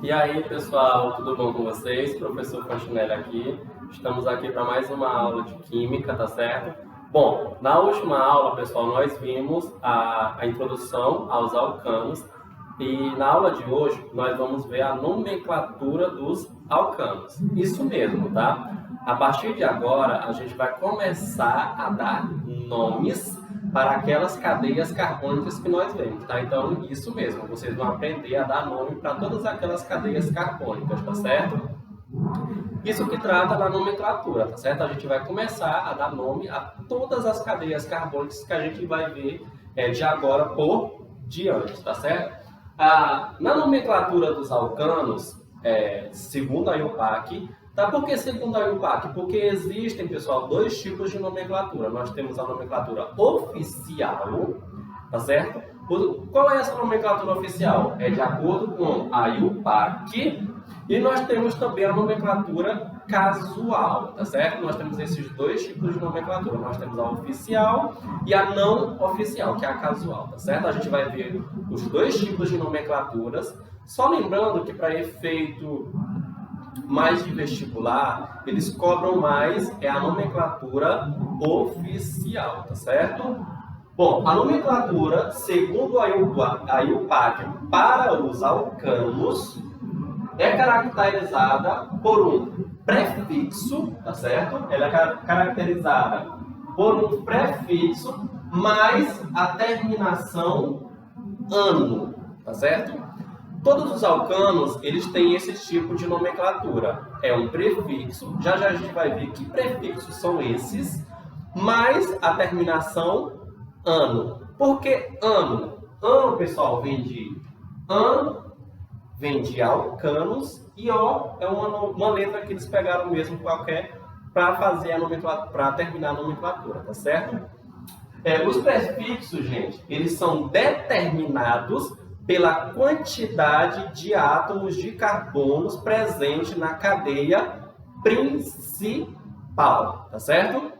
E aí, pessoal, tudo bom com vocês? Professor Fontinelli aqui. Estamos aqui para mais uma aula de Química, tá certo? Bom, na última aula, pessoal, nós vimos a introdução aos alcanos e na aula de hoje nós vamos ver a nomenclatura dos alcanos. Isso mesmo, tá? A partir de agora, a gente vai começar a dar nomes para aquelas cadeias carbônicas que nós vemos, tá? Então, isso mesmo, vocês vão aprender a dar nome para todas aquelas cadeias carbônicas, tá certo? Isso que trata da nomenclatura, tá certo? A gente vai começar a dar nome a todas as cadeias carbônicas que a gente vai ver de agora por diante, tá certo? Na nomenclatura dos alcanos, segundo a IUPAC, tá? Por que segundo a IUPAC? Porque existem, pessoal, dois tipos de nomenclatura. Nós temos a nomenclatura oficial, tá certo? Qual é essa nomenclatura oficial? É de acordo com a IUPAC. E nós temos também a nomenclatura casual, tá certo? Nós temos esses dois tipos de nomenclatura. Nós temos a oficial e a não oficial, que é a casual, tá certo? A gente vai ver os dois tipos de nomenclaturas. Só lembrando que para efeito mais de vestibular, eles cobram mais a nomenclatura oficial, tá certo? Bom, a nomenclatura, segundo a IUPAC, para os alcanos, é caracterizada por um prefixo, tá certo? Ela é caracterizada por um prefixo mais a terminação ano, tá certo? Todos os alcanos, eles têm esse tipo de nomenclatura. É um prefixo, já a gente vai ver que prefixos são esses, mais a terminação ano. Por que ano? Ano, pessoal, vem de an, vem de alcanos, e O é uma letra que eles pegaram mesmo qualquer para fazer a nomenclatura, para terminar a nomenclatura, tá certo? Os prefixos, gente, eles são determinados pela quantidade de átomos de carbonos presente na cadeia principal, tá certo?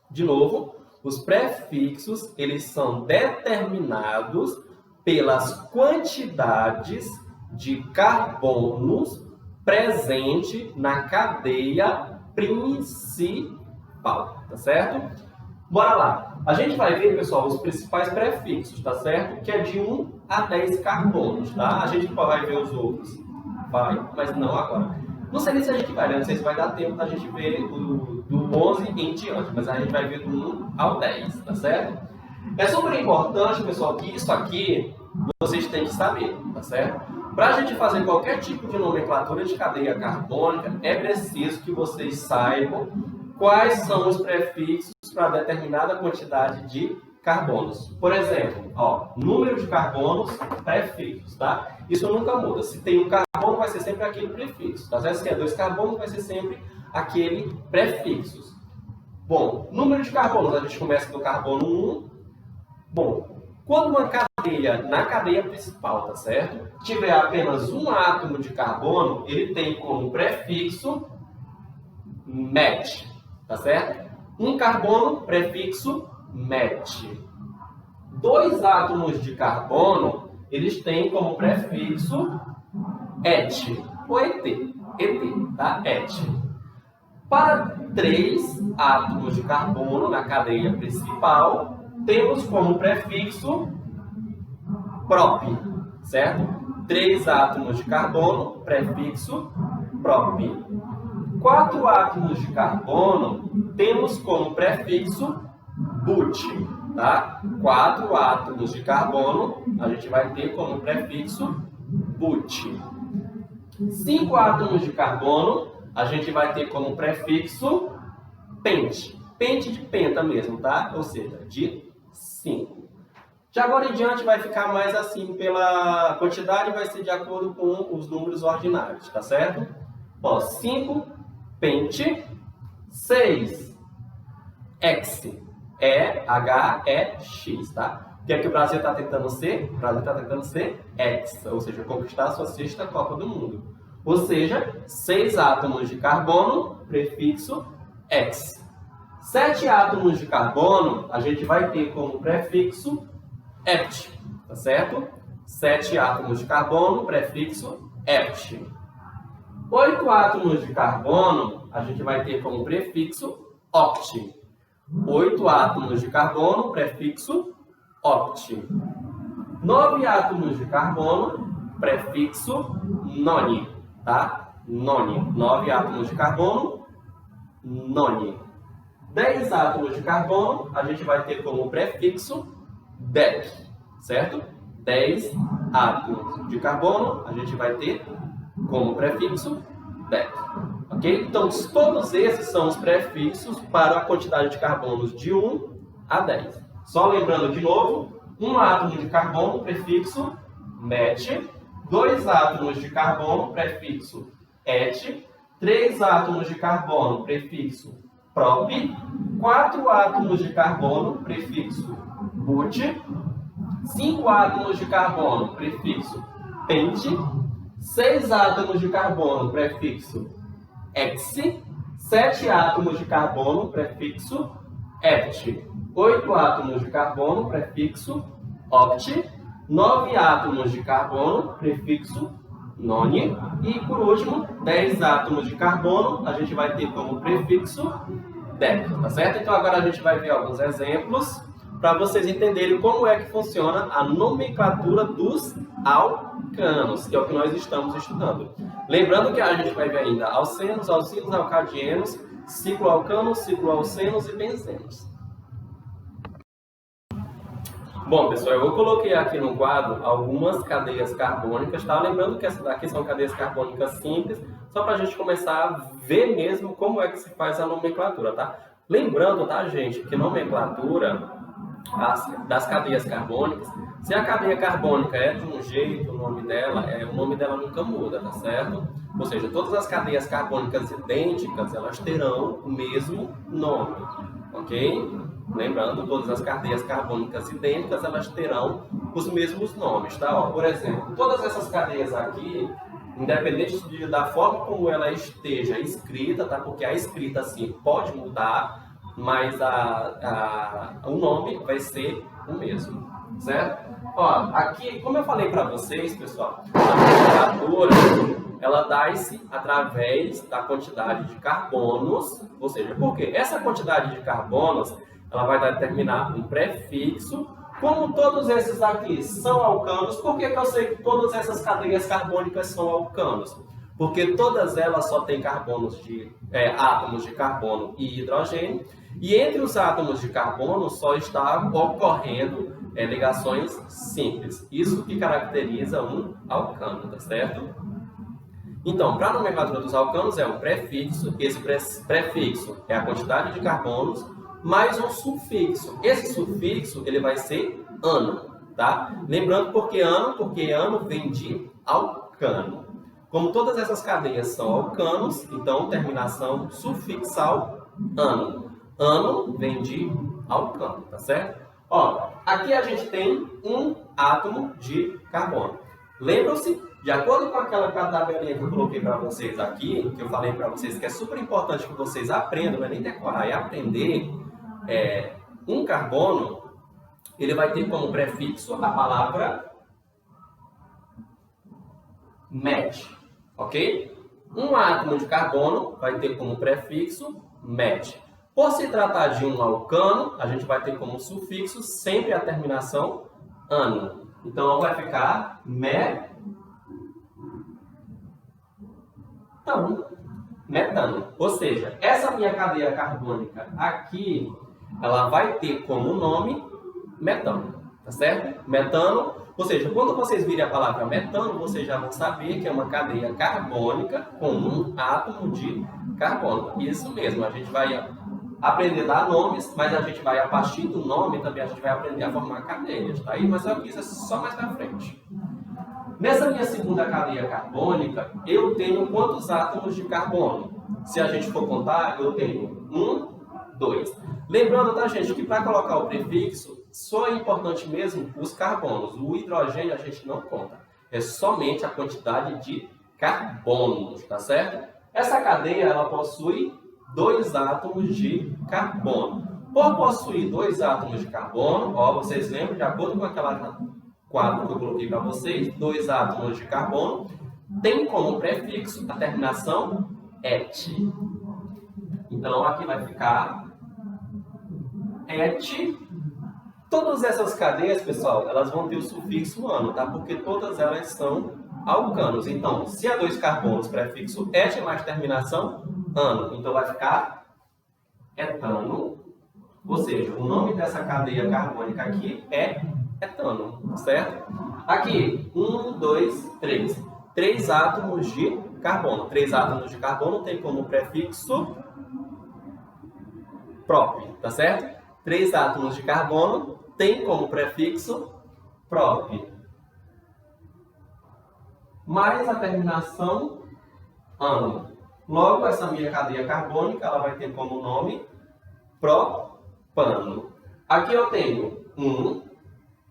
De novo, os prefixos, eles são determinados pelas quantidades de carbonos presente na cadeia principal, tá certo? Bora lá. A gente vai ver, pessoal, os principais prefixos, tá certo? Que é de 1 a 10 carbonos, tá? A gente vai ver os outros. Vai, mas não agora. Não sei nem se a gente vai, né? Não sei se vai dar tempo da gente ver do 11 em diante, mas a gente vai ver do 1 ao 10, tá certo? É super importante, pessoal, que isso aqui vocês têm que saber, tá certo? Para a gente fazer qualquer tipo de nomenclatura de cadeia carbônica, é preciso que vocês saibam quais são os prefixos para determinada quantidade de carbonos. Por exemplo, número de carbonos, prefixos, tá? Isso nunca muda. Se tem um carbono, vai ser sempre aquele prefixo, tá certo? Se é 2 carbonos, vai ser sempre aquele prefixo. Bom, número de carbonos, a gente começa do carbono 1. Bom, quando uma cadeia, na cadeia principal, tá certo? Tiver apenas um átomo de carbono, ele tem como prefixo met, tá certo? Um carbono, prefixo met. 2 átomos de carbono, eles têm como prefixo et, ou et, tá? Et. Para 3 átomos de carbono na cadeia principal, temos como prefixo prop, certo? 3 átomos de carbono, prefixo prop. 4 átomos de carbono, temos como prefixo but, tá? 4 átomos de carbono, a gente vai ter como prefixo but. 5 átomos de carbono, a gente vai ter como prefixo pente. Pente de penta mesmo, tá? Ou seja, de 5. De agora em diante vai ficar mais assim pela quantidade, vai ser de acordo com os números ordinários, tá certo? 5 pente, 6 hex, H-E-X, tá? O que é que o Brasil está tentando ser? O Brasil está tentando ser hex, ou seja, conquistar a sua 6ª Copa do Mundo. Ou seja, 6 átomos de carbono, prefixo hex. 7 átomos de carbono, a gente vai ter como prefixo hept, tá certo? 7 átomos de carbono, prefixo eth. 8 átomos de carbono, a gente vai ter como prefixo oct. 8 átomos de carbono, prefixo oct. 9 átomos de carbono, prefixo none, tá? None. 9 átomos de carbono, none. 10 átomos de carbono, a gente vai ter como prefixo dec, certo? 10 átomos de carbono, a gente vai ter como prefixo dec, ok? Então, todos esses são os prefixos para a quantidade de carbonos de 1 a 10. Só lembrando de novo, 1 átomo de carbono, prefixo met. 2 átomos de carbono, prefixo et. 3 átomos de carbono, prefixo prop. 4 átomos de carbono, prefixo but. 5 átomos de carbono, prefixo pent. 6 átomos de carbono, prefixo ex. 7 átomos de carbono, prefixo ept. 8 átomos de carbono, prefixo oct. 9 átomos de carbono, prefixo none. E, por último, 10 átomos de carbono, a gente vai ter como prefixo dec, tá certo? Então, agora a gente vai ver alguns exemplos para vocês entenderem como é que funciona a nomenclatura dos alcanos, que é o que nós estamos estudando. Lembrando que a gente vai ver ainda alcenos, alcinos, alcadienos, cicloalcanos, cicloalcenos e benzenos. Bom, pessoal, eu coloquei aqui no quadro algumas cadeias carbônicas, tá? Lembrando que essas daqui são cadeias carbônicas simples, só para a gente começar a ver mesmo como é que se faz a nomenclatura, tá? Lembrando, tá, gente, que nomenclatura das cadeias carbônicas, se a cadeia carbônica é de um jeito, o nome dela nunca muda, tá certo? Ou seja, todas as cadeias carbônicas idênticas, elas terão o mesmo nome, ok? Lembrando, todas as cadeias carbônicas idênticas, elas terão os mesmos nomes, tá? Ó, por exemplo, todas essas cadeias aqui, independente da forma como ela esteja escrita, tá? Porque a escrita, assim, pode mudar, mas o nome vai ser o mesmo, certo? Ó, aqui, como eu falei para vocês, pessoal, a temperatura, ela dá-se através da quantidade de carbonos, ou seja, por quê? Essa quantidade de carbonos, ela vai determinar um prefixo. Como todos esses aqui são alcanos, por que eu sei que todas essas cadeias carbônicas são alcanos? Porque todas elas só têm átomos de carbono e hidrogênio, e entre os átomos de carbono só está ocorrendo ligações simples. Isso que caracteriza um alcano, tá certo? Então, para a nomenclatura dos alcanos é um prefixo, esse prefixo é a quantidade de carbonos, mais um sufixo. Esse sufixo ele vai ser ano, tá? Lembrando porque ano vem de alcano. Como todas essas cadeias são alcanos, então terminação sufixal ano. Ano vem de alcano, tá certo? Ó, aqui a gente tem um átomo de carbono. Lembram-se, de acordo com aquela tabelinha que eu coloquei para vocês aqui, que eu falei para vocês que é super importante que vocês aprendam, não é nem decorar, é aprender. Um carbono, ele vai ter como prefixo a palavra met, ok? Um átomo de carbono vai ter como prefixo met. Por se tratar de um alcano, a gente vai ter como sufixo sempre a terminação ano. Então, vai ficar metano. Ou seja, essa minha cadeia carbônica aqui, ela vai ter como nome metano, tá certo? Metano, ou seja, quando vocês virem a palavra metano, vocês já vão saber que é uma cadeia carbônica com um átomo de carbono. Isso mesmo, a gente vai aprender a dar nomes, mas a gente vai, a partir do nome, também a gente vai aprender a formar cadeias, tá aí? Mas isso é só mais pra frente. Nessa minha segunda cadeia carbônica, eu tenho quantos átomos de carbono? Se a gente for contar, eu tenho 1, 2. Lembrando, tá, gente, que para colocar o prefixo, só é importante mesmo os carbonos. O hidrogênio a gente não conta. É somente a quantidade de carbonos, tá certo? Essa cadeia, ela possui 2 átomos de carbono. Por possuir 2 átomos de carbono, ó, vocês lembram, de acordo com quadro que eu coloquei para vocês, 2 átomos de carbono, tem como prefixo a terminação et. Então, aqui vai ficar et. Todas essas cadeias, pessoal, elas vão ter o sufixo ano, tá? Porque todas elas são alcanos. Então, se há 2 carbonos, prefixo et mais terminação ano. Então, vai ficar etano. Ou seja, o nome dessa cadeia carbônica aqui é etano, certo? Aqui, 1, 2, 3. 3 átomos de carbono. 3 átomos de carbono tem como prefixo prop, tá certo? 3 átomos de carbono tem como prefixo prop. Mais a terminação ano. Logo, essa minha cadeia carbônica ela vai ter como nome propano. Aqui eu tenho 1,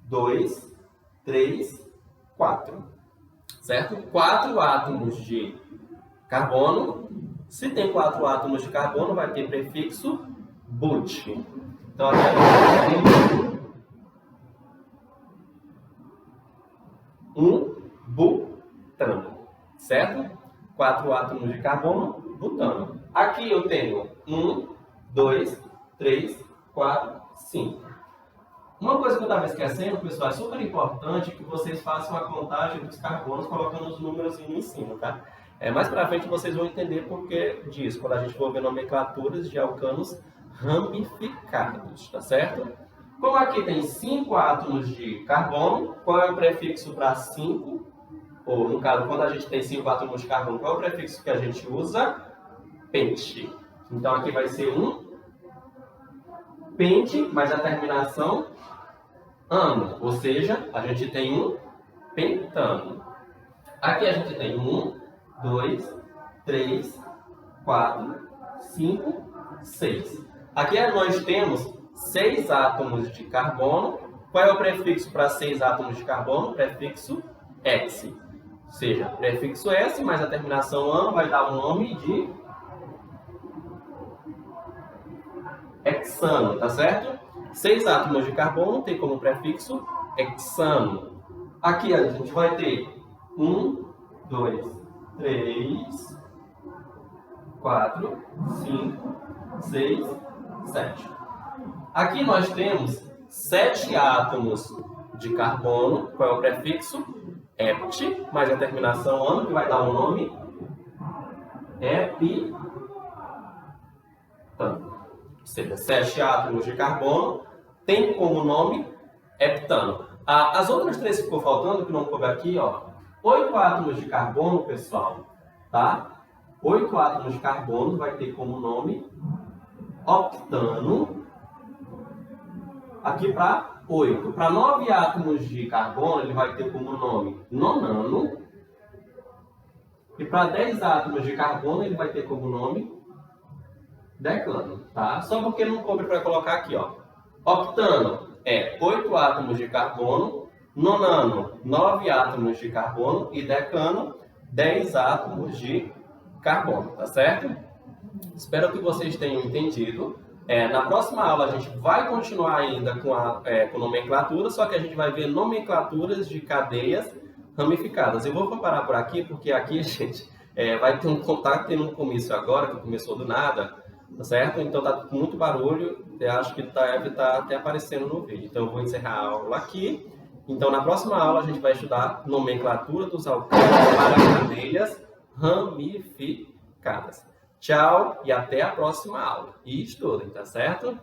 2, 3, 4. Certo? 4 átomos de carbono. Se tem 4 átomos de carbono, vai ter prefixo but. Então, aqui eu tenho um butano. Certo? 4 átomos de carbono, butano. Aqui eu tenho 1, 2, 3, 4, 5. Uma coisa que eu estava esquecendo, pessoal, é super importante que vocês façam a contagem dos carbonos colocando os números em cima, tá? Mais para frente vocês vão entender por que disso, quando a gente for ver nomenclaturas de alcanos ramificados, tá certo? Como aqui tem 5 átomos de carbono, qual é o prefixo para 5? Ou, no caso, quando a gente tem 5 átomos de carbono, qual é o prefixo que a gente usa? Pente. Então, aqui vai ser um pente, mais a terminação ano. Ou seja, a gente tem um pentano. Aqui a gente tem 1, 2, 3, 4, 5, 6. Aqui nós temos 6 átomos de carbono. Qual é o prefixo para 6 átomos de carbono? Prefixo X. Ou seja, prefixo S mais a terminação ano vai dar o nome de hexano, tá certo? 6 átomos de carbono tem como prefixo hexano. Aqui a gente vai ter 1, 2, 3, 4, 5, 6, 7. Aqui nós temos 7 átomos de carbono. Qual é o prefixo? Hept, mais a terminação ano, que vai dar o nome epitano. Ou seja, 7 átomos de carbono tem como nome heptano. As outras 3 que ficou faltando, que não coube aqui, ó, 8 átomos de carbono, pessoal, tá? 8 átomos de carbono vai ter como nome octano. Aqui para 8. Para 9 átomos de carbono, ele vai ter como nome nonano. E para 10 átomos de carbono, ele vai ter como nome decano, tá? Só porque não coube para colocar aqui, ó. Octano é 8 átomos de carbono, nonano, 9 átomos de carbono e decano, 10 átomos de carbono, tá certo? Espero que vocês tenham entendido. Na próxima aula a gente vai continuar ainda com nomenclatura, só que a gente vai ver nomenclaturas de cadeias ramificadas. Eu vou parar por aqui, porque aqui, gente, vai ter um contato no começo agora, que começou do nada, tá certo? Então tá com muito barulho, eu acho que deve estar até aparecendo no vídeo. Então eu vou encerrar a aula aqui. Então na próxima aula a gente vai estudar nomenclatura dos alcanos para cadeias ramificadas. Tchau e até a próxima aula. E estudem, tá certo?